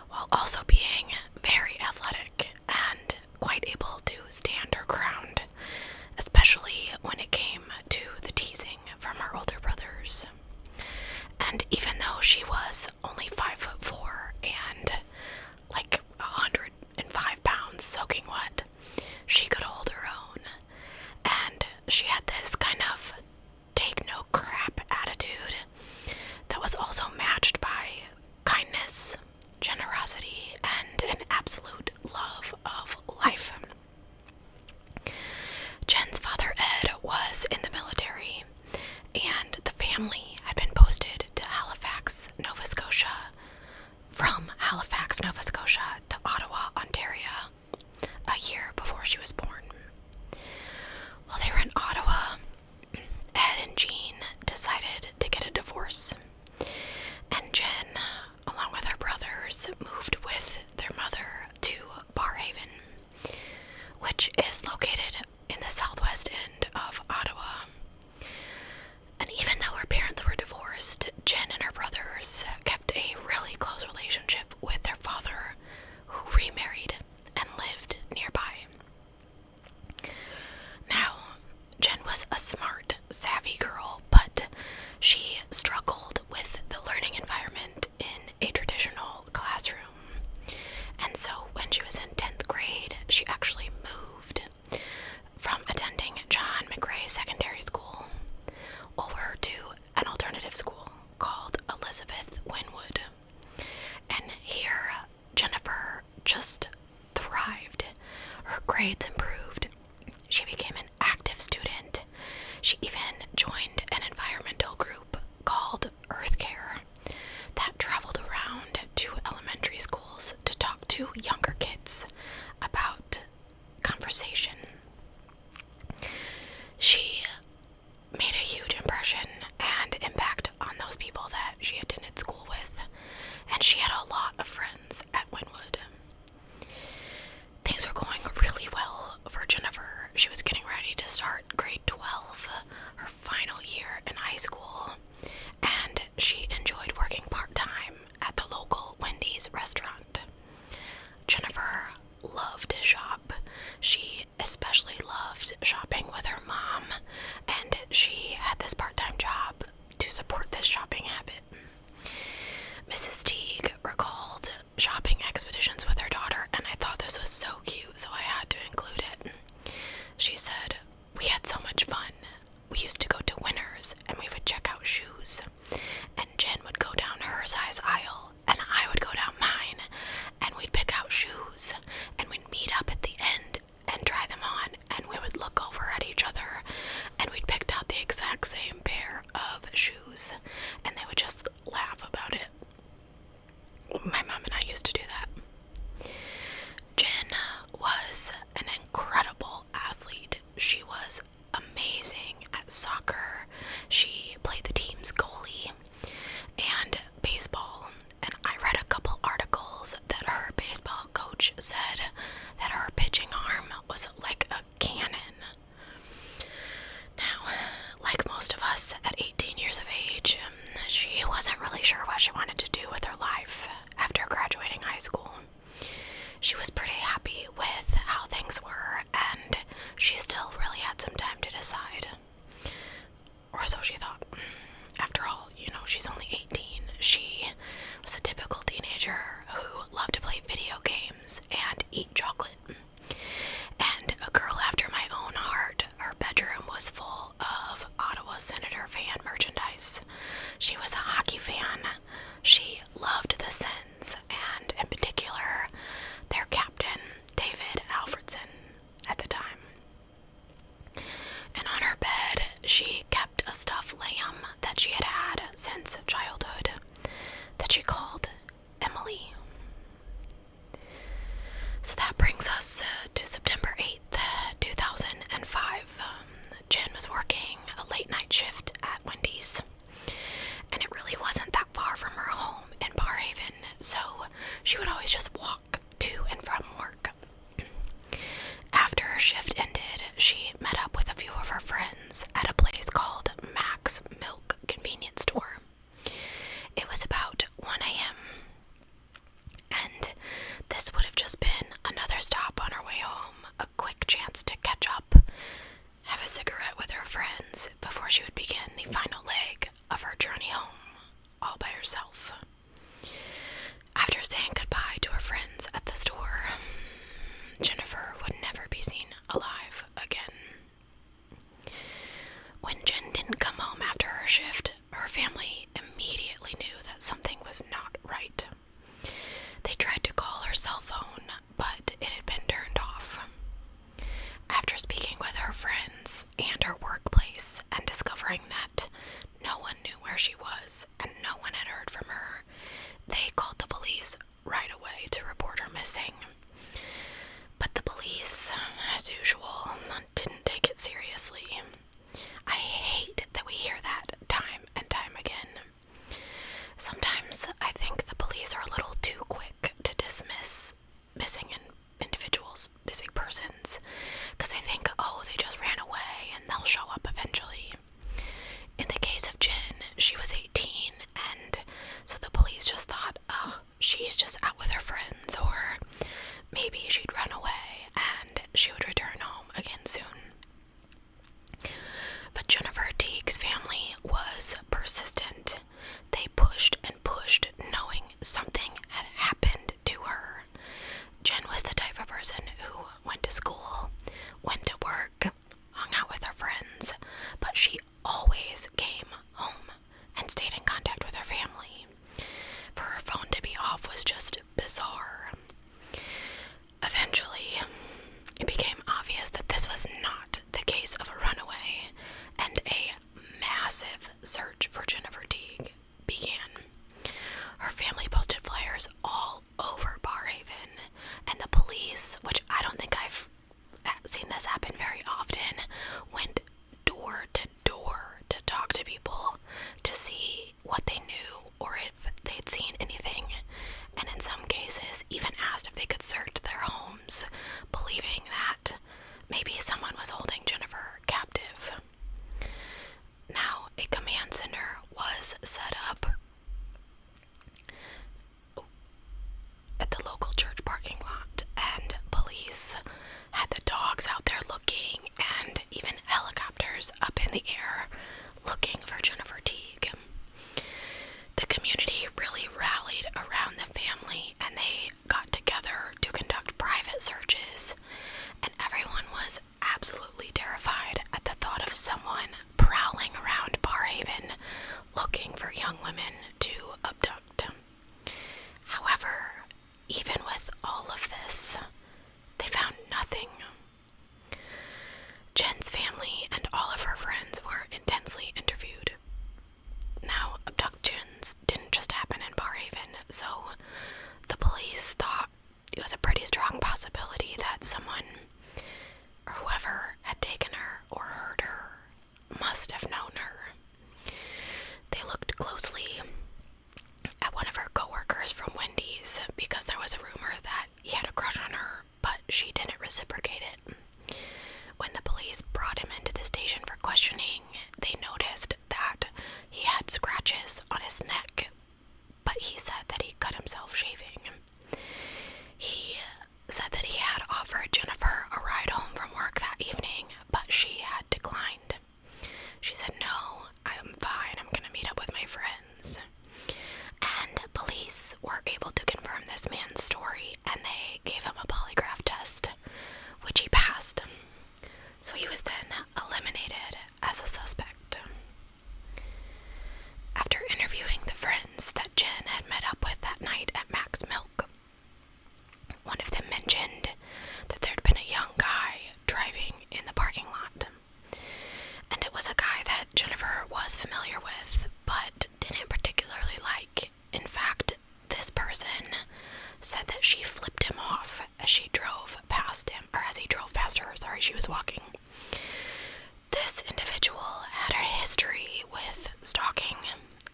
while also being very athletic and quite able to stand her ground, especially when it came to the teasing from her older brothers. And even though she was only 5'4" and like 105 pounds soaking wet, she could hold her own. And she had this kind of take no crap attitude that was also matched by kindness, generosity, and an absolute love of life. Jen's father, Ed, was in the military, and the family had been posted to Halifax, Nova Scotia, from Halifax, Nova Scotia to Ottawa, Ontario, a year before she was born. While they were in Ottawa, Ed and Jean decided to get a divorce, and Jen, along with her brothers, moved with their mother to Barrhaven, which is located in the southwest end of Ottawa. And even though her parents were divorced, Jen and her brothers kept a really close relationship with their father, who remarried and lived nearby. Now, Jen was a smart, savvy girl, but she struggled with the learning environment in a traditional classroom. And so when she was in 10th grade, she actually moved from attending John McRae Secondary School over to an alternative school called Elizabeth Winwood. And here, Jennifer just thrived. Her grades improved. She became an active student. She even joined an environmental group called Earth Care that traveled around to elementary schools to talk to younger kids about conversation. She made a huge impression and impact on those people that she attended school with, and she had a lot of friends at Winwood. Things were going really well for Jennifer. She was getting ready to start grade 12, her final year in high school, and she enjoyed working part-time at the local Wendy's restaurant. Jennifer loved to shop. She especially loved shopping with her mom, and she had this part-time job to support this shopping habit. Mrs. Teague recalled shopping expeditions with her daughter, and I thought this was so cute, so I had to include it. She said, "We had so much fun. We used to go to Winners, and we would check out shoes. And Jen would go down her size aisle, and I would go down mine, and we'd pick out shoes, and we'd meet up at the end and try them on, and we would look over at each other, and we'd picked out the exact same pair of shoes, and they would just laugh about it." My mom and I used to do that. Jen was an incredible athlete. She was amazing at soccer. She played the team's goalie and baseball. And I read a couple articles that her baseball coach said that her pitching arm was like a cannon. Now, like most of us at 18 years of age, she wasn't really sure what she wanted to do with her life after graduating high school. She was pretty happy with how things were, and she still really had some time to decide. Or so she thought. After all, she's only 18. She was a typical teenager who loved to play video games and eat chocolate. And a girl after my own heart. Her bedroom was full of Ottawa Senator fan merchandise. She was a hockey fan. She loved the Sens, and in particular, their captain, David Alfredson, at the time. And on her bed, she kept a stuffed lamb that she had had since childhood that she called Emily. So that brings us to September 8th, 2005. Jen was working a late night shift at Wendy's, and it really wasn't that far from her home in Barrhaven, so she would always just walk to and from work. After her shift ended, she met up with a few of her friends at a place called Mac's Milk Convenience Store. It was about 1 a.m., and which I don't think I've seen this happen very often, went door to door to talk to people to see what they knew or if they'd seen anything, and in some cases even asked if they could search their homes, believing that maybe someone was holding Jennifer captive. Now, a command center was set up at the local church parking lot, and police had the dogs out there looking, and even helicopters up in the air looking for Jennifer Teague. The community really rallied around the family, and they got together to conduct private searches, and everyone was absolutely terrified at the thought of someone prowling around Barrhaven looking for young women to abduct. However, even with all of this, they found nothing. Jen's family and all of her friends were intensely interviewed. Now, abductions didn't just happen in Barrhaven, so the police thought it was a pretty strong possibility that someone, or whoever had taken her or heard her, must have known her. They looked closely at one of her coworkers from Wendy's because there was a rumor that he had a crush on her, but she didn't reciprocate it. When the police brought him into the station for questioning, they noticed that he had scratches on his neck, but he said that he cut himself shaving. He said that he had offered Jennifer a ride home from work that evening, but she had declined. She said, "No, I'm fine, I'm gonna meet up with my friends." And police were able to confirm this man's story, and they gave him a polygraph test, which he passed. So he was then eliminated as a suspect. After interviewing the friends that Jen had met up with that night at Mac's Milk, one of them mentioned that there'd been a young guy driving in the parking lot. And it was a guy that Jennifer was familiar with, but didn't particularly like. In fact, this person said that she flipped him off as she drove past him, or as he drove past her, she was walking. This individual had a history with stalking,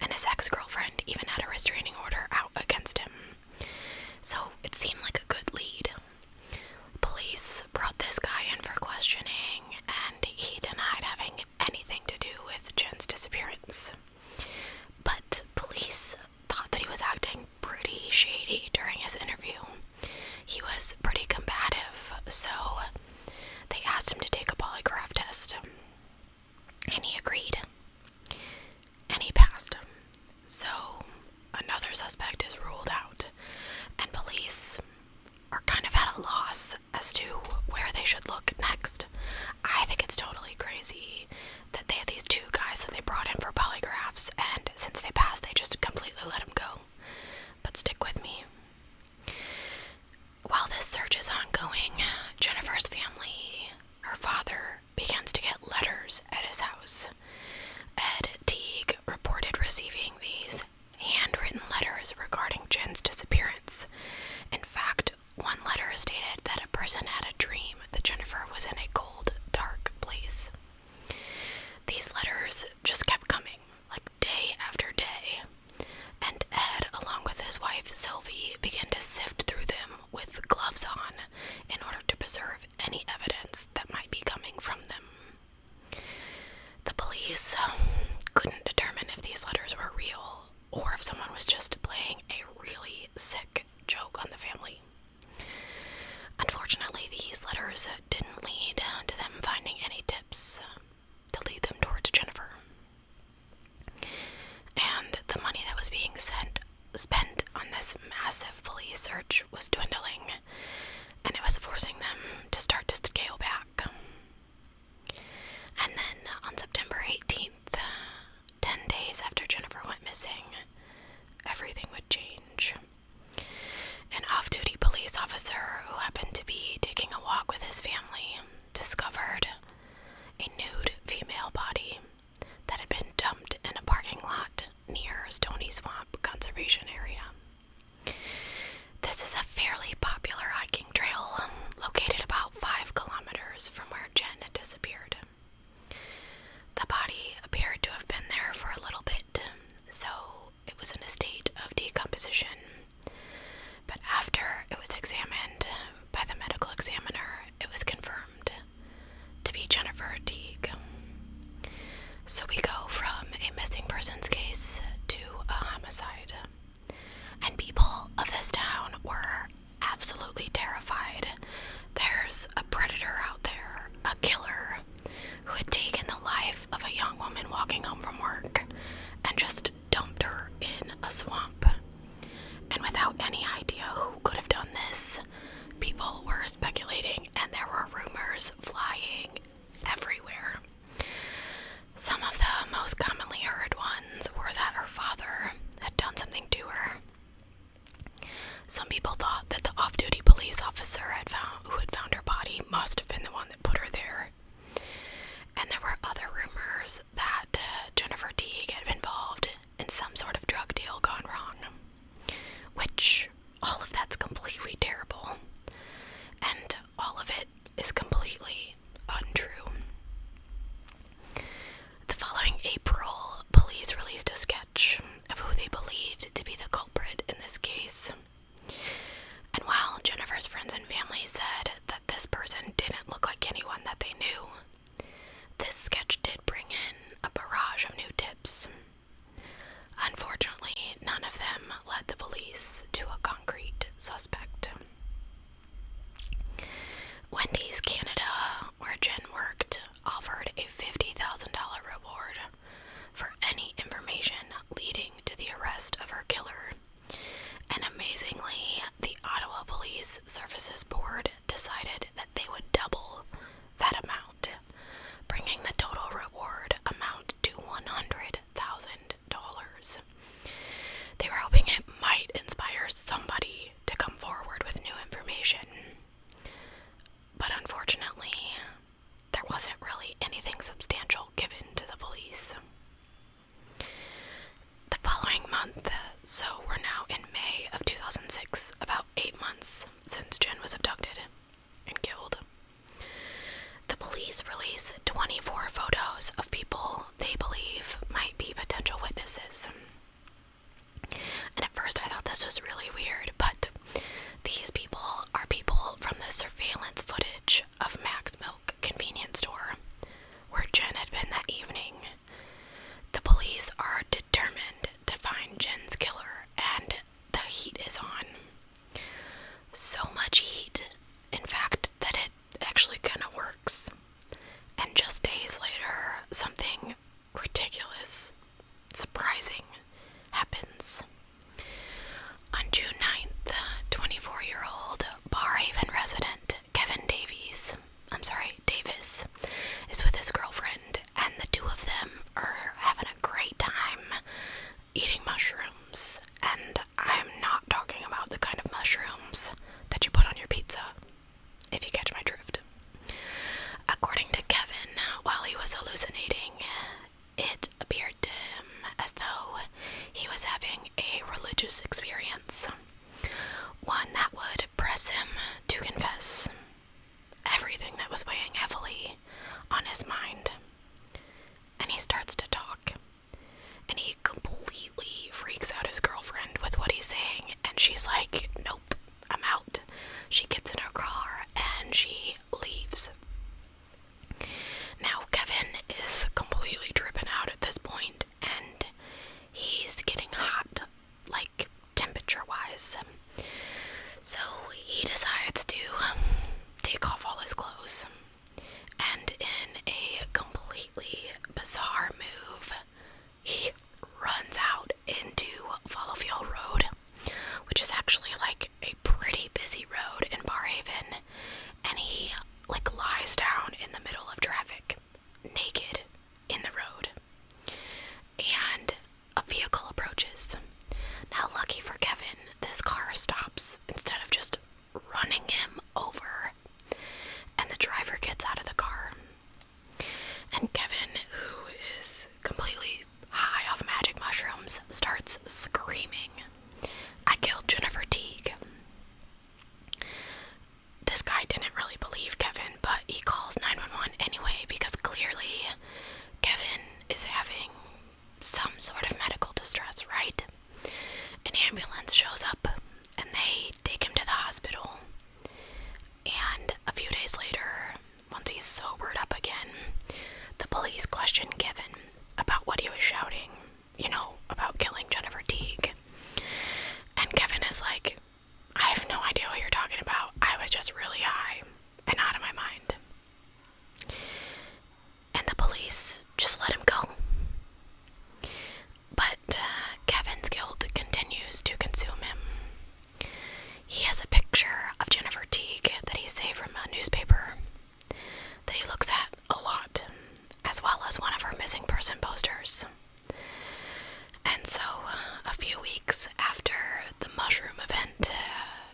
and his ex-girlfriend even had a restraining order out against him. So it seemed like a good lead. Police brought this guy in for questioning, and he denied having anything to do with Jen's disappearance. But police thought that he was acting pretty shady during his interview. He was pretty combative, so they asked him to take a polygraph test. And he agreed. And he passed. So another suspect is ruled out, and police are kind of at a loss as to where they should look next. I think it's totally crazy that they had these two guys that they brought in for polygraphs, and since they passed, they just completely let them go. But stick with me. While this search is ongoing, Jennifer's family, her father, begins to get letters at his house. Ed Teague reported receiving these handwritten letters regarding Jen's disappearance. In fact, one letter stated that a person had a dream that Jennifer was in a cold, dark place. These letters just kept coming, like day after day, and Ed, along with his wife Sylvie, began to sift through them with gloves on in order to preserve any evidence that might be coming from them. The police couldn't determine if these letters were real or if someone was just playing a really sick joke on the family. Unfortunately, these letters didn't lead to them finding any tips to lead them towards Jennifer. And the money that was being spent on this massive police search was dwindling, and it was forcing them to start to scale back. And then on September 18th, 10 days after Jennifer went missing, everything would change. An off-duty police officer who happened to be taking a walk with his family discovered a nude female body that had been dumped in a parking lot near Stony Swamp Conservation Area. This is a fairly popular hiking trail officer who had found her body must have been the one that put her there. And there were other rumors that Jennifer Teague had been involved in some sort of drug deal gone wrong, which all of that's completely terrible, and all of it is completely untrue. The following April, police released a sketch of who they believed to be the culprit in this case. And while Jennifer's friends and family said that this person didn't look like anyone that they knew, this sketch did bring in a barrage of new tips. Unfortunately, none of them led the police to a concrete suspect. Wendy's Canada, where Jen worked, offered a $50,000 reward for any information leading to the arrest of her killer. And amazingly, the Ottawa Police Services Board decided that they would double that amount, bringing the total reward amount to $100,000. They were hoping it might inspire somebody to come forward with new information. But unfortunately, there wasn't really anything substantial given to the police. The following month, so we're now in May of 2006, about 8 months since Jen was abducted and killed, the police release 24 photos of people they believe might be potential witnesses. And at first I thought this was really weird, but these people are people from the surveillance footage of Mac's Milk convenience store, where Jen had been that evening. The police are determined to find Jen's killer, and the heat is on. So much heat, in fact, that it actually kind of works. And just days later, something ridiculous, surprising happens. On June 9th, 24-year-old Barhaven resident Davis is with his girlfriend, and the two of them are having a great time eating mushrooms. And I'm not talking about the kind of mushrooms that you put on your pizza, if you catch my drift. According to Kevin, while he was hallucinating, it appeared to him as though he was having a religious experience, one that would press him to confess everything that was weighing heavily on his mind. And he starts to talk, and he completely freaks out his girlfriend with what he's saying, and she's like, "Nope, I'm out." She gets in her car and she leaves. Now Kevin is completely tripping out at this point, and he's getting hot, like temperature-wise. So he decides to take off all his clothes, and in a completely bizarre move, he runs out into Fallowfield Road, which is actually like a pretty busy road in Barhaven, and he lies down in the middle of traffic, naked in the road, and a vehicle approaches. Now, lucky for Kevin, this car stops instead of just running him over, and the driver gets out of the car. And Kevin, who is completely high off magic mushrooms, starts screaming, "I killed Jennifer Teague." This guy didn't really believe Kevin, but he calls 911 anyway, because clearly Kevin is having some sort of medical distress, right? An ambulance shows up, and they take him to the hospital. And a few days later, once he's sobered up again, the police question Kevin about what he was shouting, about killing Jennifer Teague. And Kevin is like, "I have no idea what you're talking about. I was just really high and out of my mind." And the police just let him go. But Kevin's guilt continues to consume him. He has a picture of Jennifer Teague that he saved from a newspaper that he looks at a lot, as well as one of her missing person posters. And so, a few weeks after the mushroom event,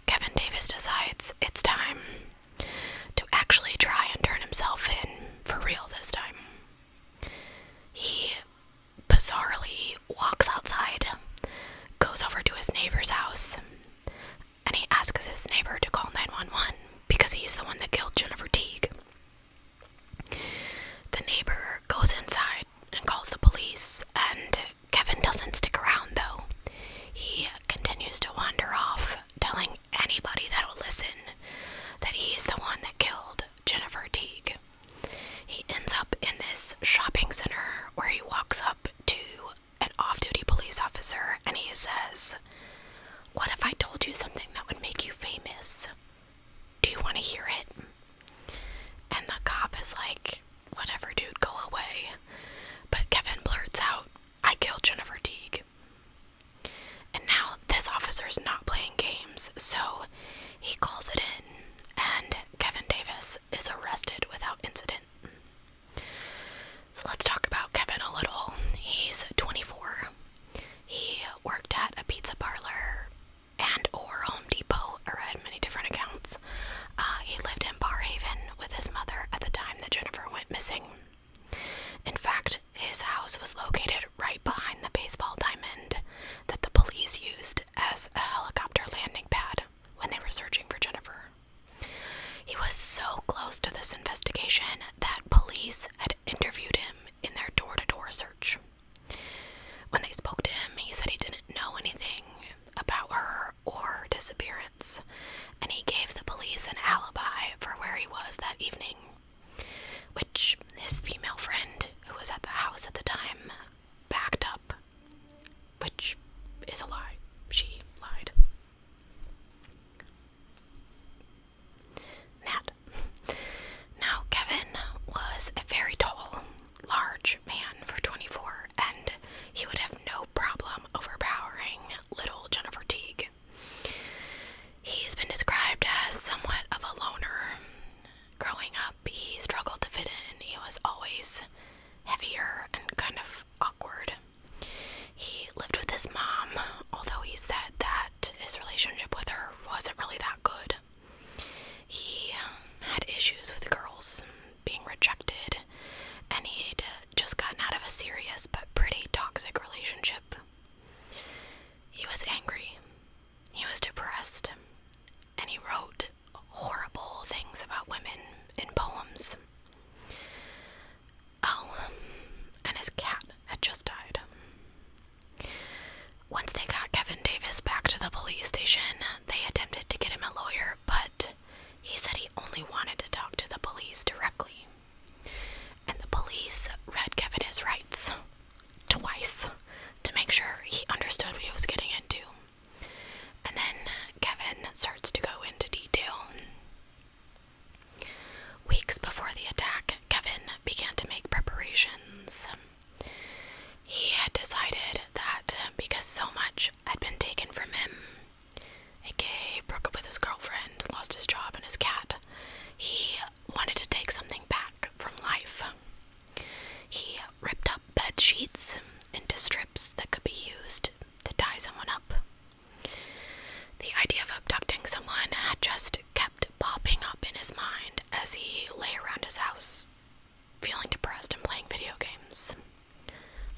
Kevin Davis decides it's time Allison that he's the one that killed Jennifer Teague. He ends up in this shopping center where he walks up to an off-duty police officer and he says, "What if I told you something that would make you famous? Do you want to hear it?" And the cop is like, "Whatever, dude, go away." But Kevin blurts out, "I killed Jennifer Teague." And now this officer's not playing games, so he calls it in, and Kevin Davis is arrested without incident. So let's talk about Kevin a little. He's 24. He worked at a pizza parlor and or Home Depot, or had many different accounts. He lived in Barhaven with his mother at the time that Jennifer went missing. In fact, his house was located right behind the baseball diamond that the police used as a helicopter landing pad when they were searching for Jennifer. He was so close to this investigation that police had interviewed him in their door-to-door search. When they spoke to him, he said he didn't know anything about her or her disappearance, and he gave the police an alibi for where he was that evening, which his female friend, who was at the house at the time, backed up, which is a lie. She lied. Nat. Now, Kevin was a very tall, large man for 24, and he would have no problem overpowering little Jennifer Teague. He's been described as somewhat of a loner. Growing up, he struggled to fit in. He was always heavier and kind of awkward. He lived with his mom, although he said that his relationship with her wasn't really that good. He had issues with girls, being rejected, and he'd just gotten out of a serious but pretty toxic relationship. He was angry. He was depressed. And he wrote horrible things about women in poems. Oh, and his cat had just died. Once they got Kevin Davis back to the police station, they attempted to get him a lawyer, but he said he only wanted to talk to the police directly. And the police read Kevin his rights twice to make sure he understood what he was getting into. And then Kevin starts to go into detail. Weeks before the attack, Kevin began to make preparations. He had decided that because so much had been taken from him, aka broke up with his girlfriend, lost his job and his cat, he wanted to take something back from life. He ripped up bed sheets into strips that could be used to tie someone up. The idea of abducting someone had just kept popping up in his mind as he lay around his house, feeling depressed and playing video games.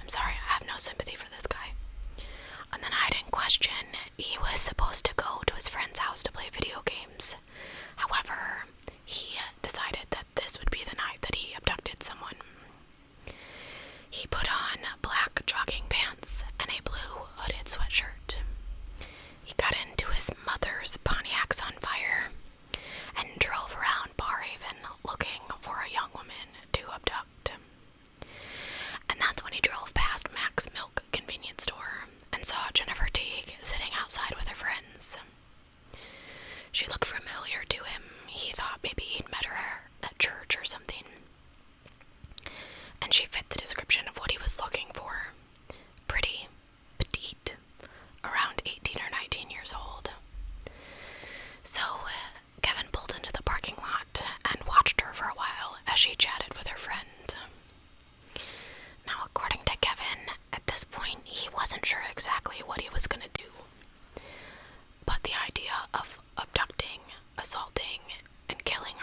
I'm sorry, I have no sympathy for this guy. On the night in question, he was supposed to go to his friend's house to play video games. However, he decided that this would be the night that he abducted someone. He put on black jogging pants and a blue hooded sweatshirt. He got into his mother's Pontiac Sunfire and drove around Barhaven looking for a young woman to abduct. And that's when he drove past Mac's Milk convenience store and saw Jennifer Teague sitting outside with her friends. She looked familiar to him. He thought maybe he'd met her at church or something. And she fit the description of what he was looking for. Pretty, petite, around 18 or 19 years old. So, Kevin pulled into the parking lot and watched her for a while as she chatted with her friend. Now, according to Kevin, at this point, he wasn't sure exactly what he was going to do. But the idea of abducting, assaulting, and killing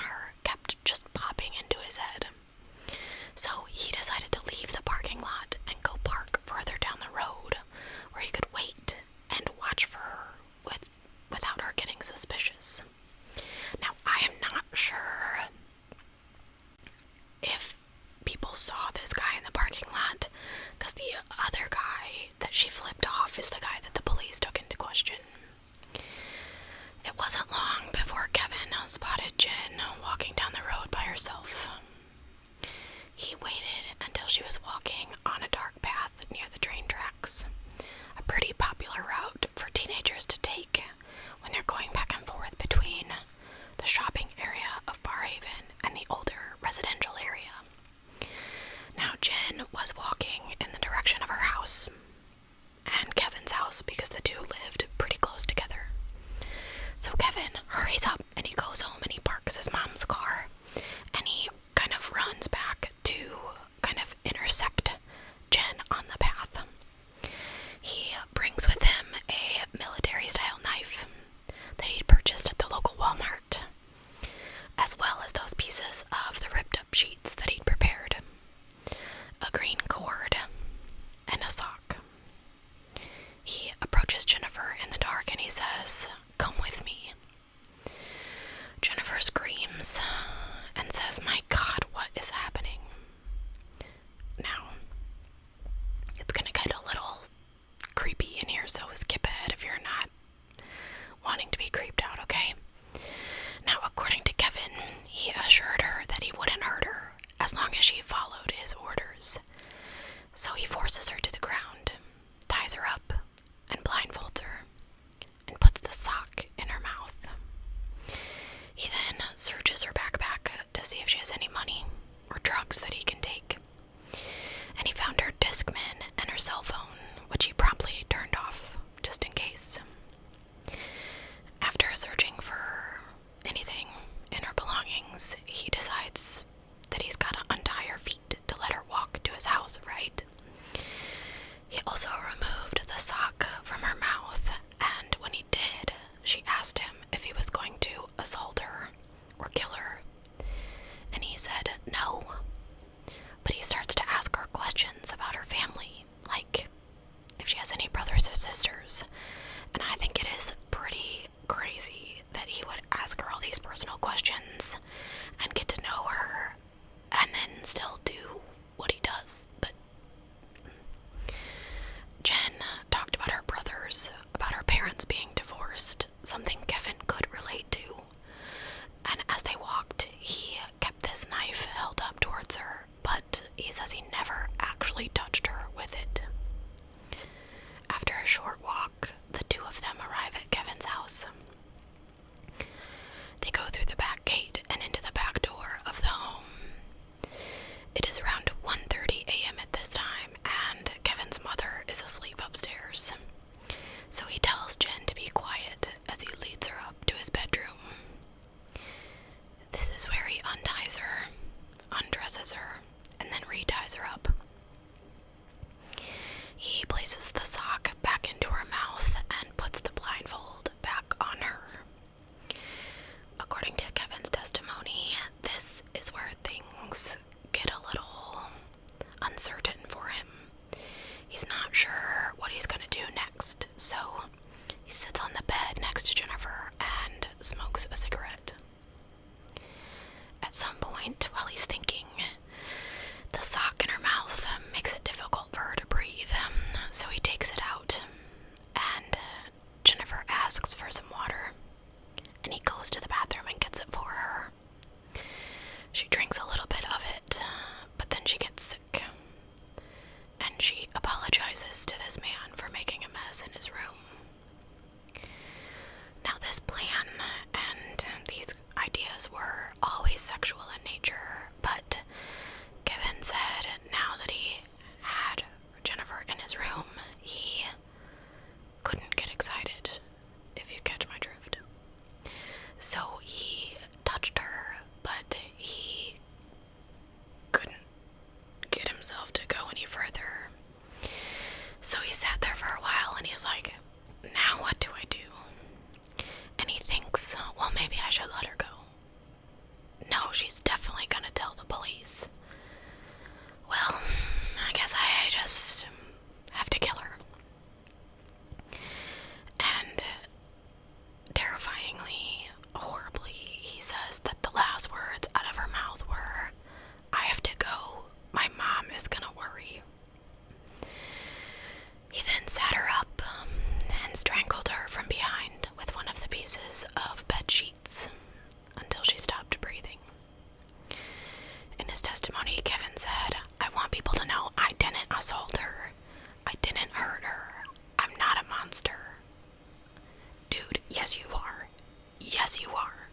sheets that he'd prepared, a green cord, and a sock. He approaches Jennifer in the dark and he says, "Come with me." Jennifer screams and says, "My God, what is happening?" Now, it's gonna get a little creepy in here, so skip ahead if you're not wanting to be creeped out, okay? Now, according to Kevin, he assured her that he wouldn't hurt her as long as she followed his orders. So he forces her to the ground, ties her up, and blindfolds her, and puts the sock in her mouth. He then searches her backpack to see if she has any money or drugs that he can take. And he found her Discman and her cell phone, which he promptly turned off, just in case. After searching for anything in her belongings, he decides that he's gotta untie her feet to let her walk to his house, right? He also removed the sock from her mouth, and when he did, she asked him if he was going to assault her or kill her. And he said no. But he starts to ask her questions about her family, like if she has any brothers or sisters. And I think it is pretty crazy that he would ask her all these personal questions and get to know her and then still do what he does. But Jen talked about her brothers, about her parents being divorced, something Kevin could relate to. And as they walked, he kept this knife held up towards her, but he says he never actually touched her with it. After a short walk, the two of them arrive at Kevin's house. They go through the back gate and into the back door of the home. It is around 1:30 a.m. at this time, and Kevin's mother is asleep upstairs. So he tells Jen to be quiet as he leads her up to his bedroom. This is where he unties her, undresses her, and then reties her up. He places the sock back into her mouth and puts the blindfold back on her. According to Kevin's testimony, this is where things get a little uncertain for him. He's not sure what he's going to do next, so he sits on the bed next to Jennifer and smokes a cigarette. At some point, while he's thinking, the sock in her mouth makes it difficult for her to breathe, so he takes it out, and Jennifer asks for some water, and he goes to the bathroom and gets it for her. She drinks a little bit of it, but then she gets sick, and she apologizes to this man for making a mess in his room. Now, this plan and these ideas were always sexual in nature, but Kevin said now that he had Jennifer in his room, he couldn't get excited, if you catch my drift. So he touched her, but he couldn't get himself to go any further. So he sat there for a while and he's like, now what do I do? And he thinks, well, maybe I should let her go. No, she's definitely gonna tell the police. Well, I guess I just have to kill her. And terrifyingly, horribly, he says that the last words out of her mouth were, "I have to go. My mom is gonna worry." He then sat her up and strangled her from behind with one of the pieces of bed sheets until she stopped breathing. In his testimony, Kevin said, "I want people to know I didn't assault her. I didn't hurt her. I'm not a monster." Dude, yes you are. Yes you are.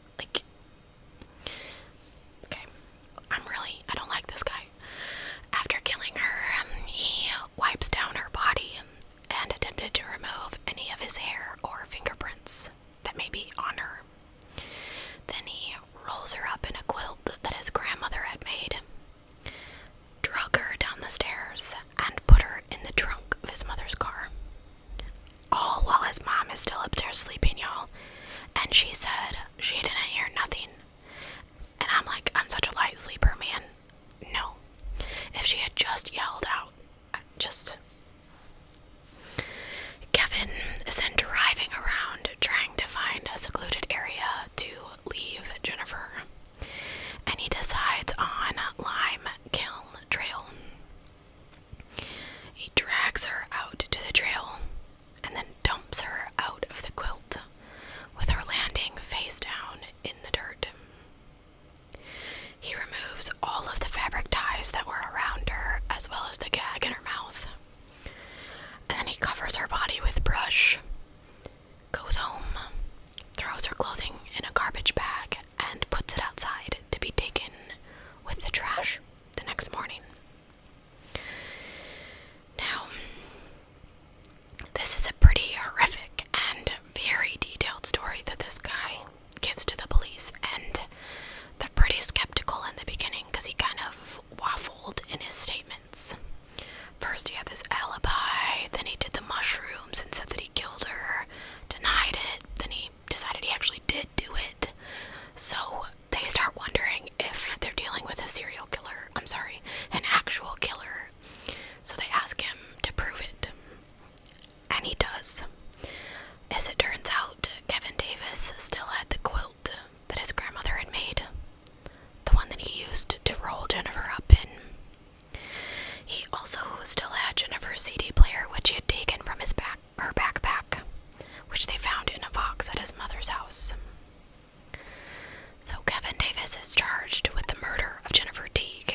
Darius is charged with the murder of Jennifer Teague,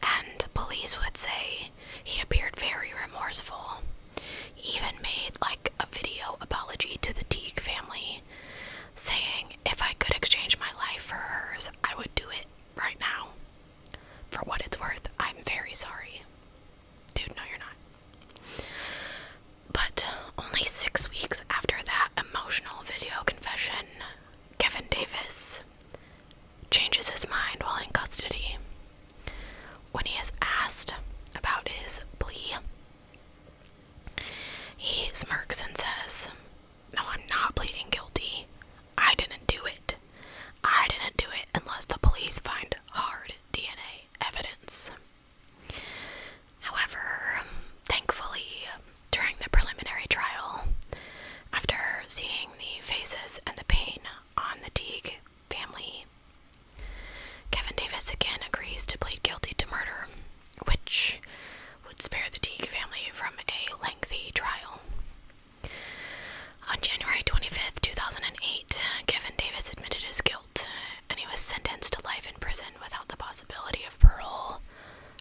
and police would say he appeared very remorseful. He even made like a video apology to the Teague family, saying if I could exchange my life for hers, I would do it right now. For what it's worth, I'm very sorry. Dude, no, you're not. But only 6 weeks after that emotional video confession, Kevin Davis changes his mind while in custody. When he is asked about his plea, he smirks and says, "No, I'm not pleading guilty. I didn't do it. I didn't do it unless the police find hard DNA evidence." However, thankfully, during the preliminary trial, after seeing the faces and the pain on the Teague family, Kevin Davis again agrees to plead guilty to murder, which would spare the Teague family from a lengthy trial. On January 25th, 2008, Kevin Davis admitted his guilt, and he was sentenced to life in prison without the possibility of parole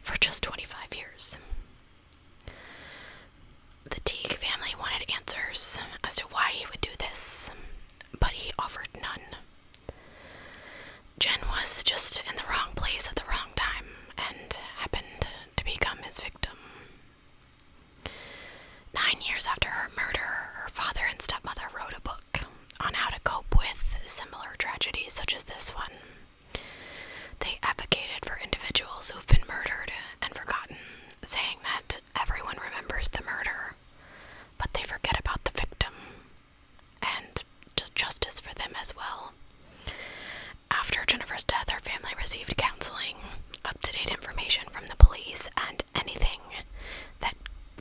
for just 25 years. The Teague family wanted answers as to why he would do this, but he offered none. Jen was just in the wrong place at the wrong time and happened to become his victim. 9 years after her murder, her father and stepmother wrote a book on how to cope with similar tragedies such as this one. They advocated for individuals who've been murdered and forgotten, saying that everyone remembers the murder, but they forget about the victim, and justice for them as well. After Jennifer's death, her family received counseling, up-to-date information from the police, and anything that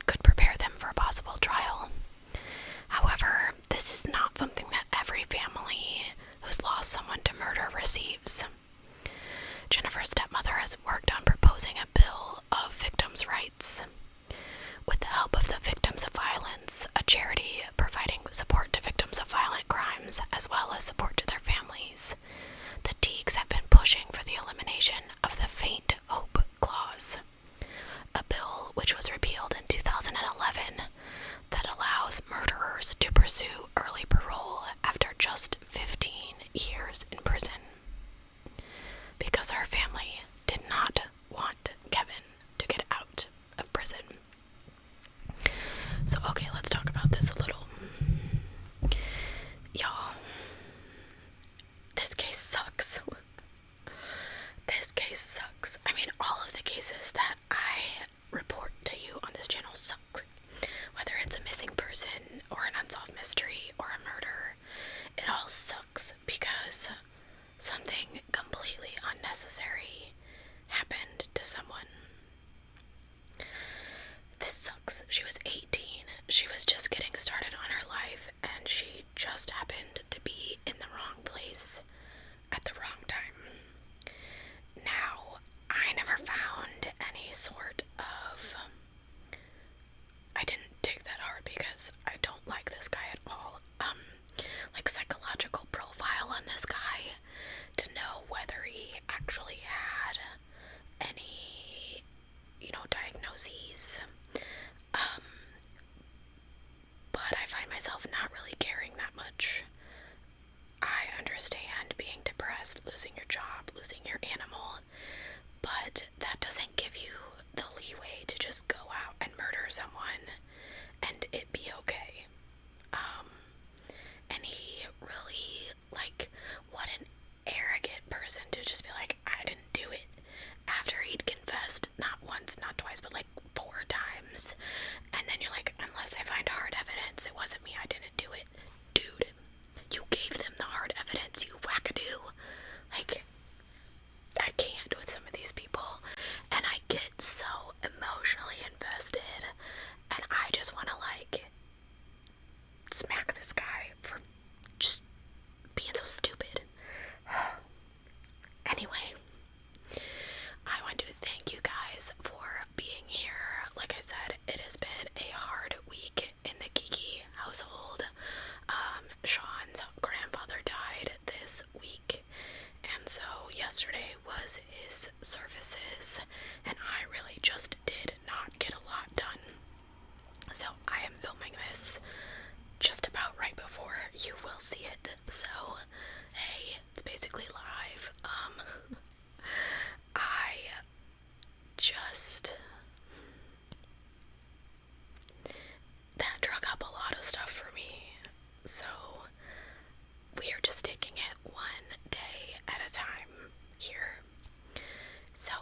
could prepare them for a possible trial. However, this is not something that every family who's lost someone to murder receives. Jennifer's stepmother has worked on proposing a bill of victims' rights. With the help of the Victims of Violence, a charity providing support to victims of violent crimes as well as support to their families, the Teagues have been pushing for the elimination of the Faint Hope Clause, a bill which was repealed in 2011 that allows murderers to pursue early parole after just 15 years in prison, because her family did not want Kevin to get out of prison. So, okay, let's talk about this a little. Y'all, this case sucks. This case sucks. I mean, all of the cases that I report to you on this channel suck. Whether it's a missing person or an unsolved mystery or a murder, it all sucks because something completely unnecessary happened to someone. This sucks. She was 18. She was just getting started on her life, and she just happened to be in the wrong place at the wrong time. Now, I never found any sort of... I didn't dig that hard because I don't like this guy at all. Like psychological profile on this guy to know whether he actually had any, diagnoses. But I find myself not really caring that much. I understand being depressed, losing your job, losing your animal, but that doesn't give you the leeway to just go out and murder someone and it be okay. And he really, what an arrogant person to just be like, I didn't do it, after he'd confessed not once, not twice, but 4 times. And then you're like, unless they find hard evidence, it wasn't me, I didn't do it. Dude, you gave them the hard evidence, you wackadoo. I can't with some of these people, and I get so emotionally invested, and I just want to smack this guy for just being so stupid. Anyway, I want to thank you guys for being here. Like I said, it has been a hard week in the geeky household. Sean's grandfather died this week, and and so yesterday was his services, and I really just did not get a lot done. So I am filming this just about right before you will see it. So, hey, it's basically live. I just... that drug up a lot of stuff for me. So, we are just taking it one day at a time here. So,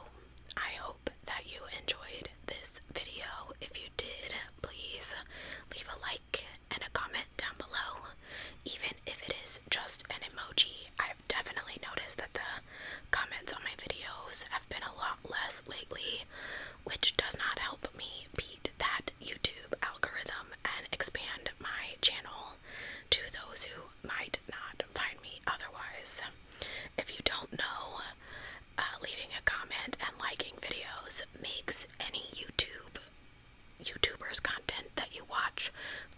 I hope that you enjoyed this video. If you did, please leave a like and a comment down below, even if it is just an emoji. I've definitely noticed that the comments on my videos have been a lot less lately, which does not help me beat that YouTube algorithm and expand my channel to those who might not find me otherwise. If you don't know, leaving a comment and liking videos makes any YouTubers' content that you watch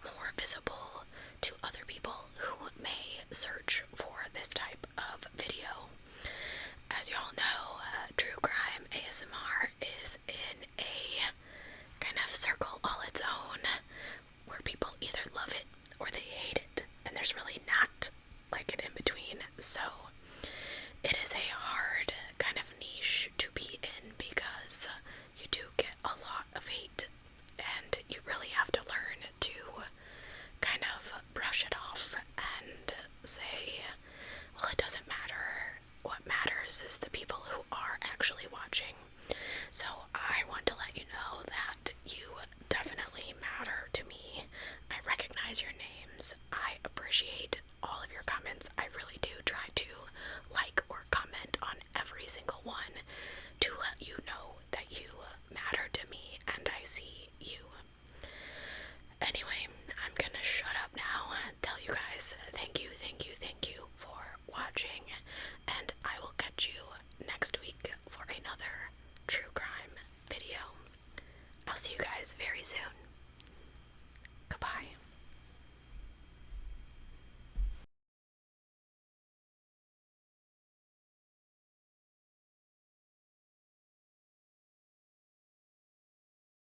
more visible to other people who may search for this type of video. As y'all know, true crime ASMR is in a kind of circle all its own, where people either love it or they hate it, and there's really not like an in-between. So it is a hard kind of niche to be in, because you do get a lot of hate, and you really have to learn to kind of brush it off and say, well, it doesn't matter. What matters is the people who are actually watching. So I want to let you know that you definitely matter to me. I recognize your names. I appreciate all of your comments. I really do try to like or comment on every single one to let you know that you matter to me and I see you. Anyway, I'm gonna shut up now, tell you guys thank you for watching, and I will catch you next week for another true crime video. I'll see you guys very soon.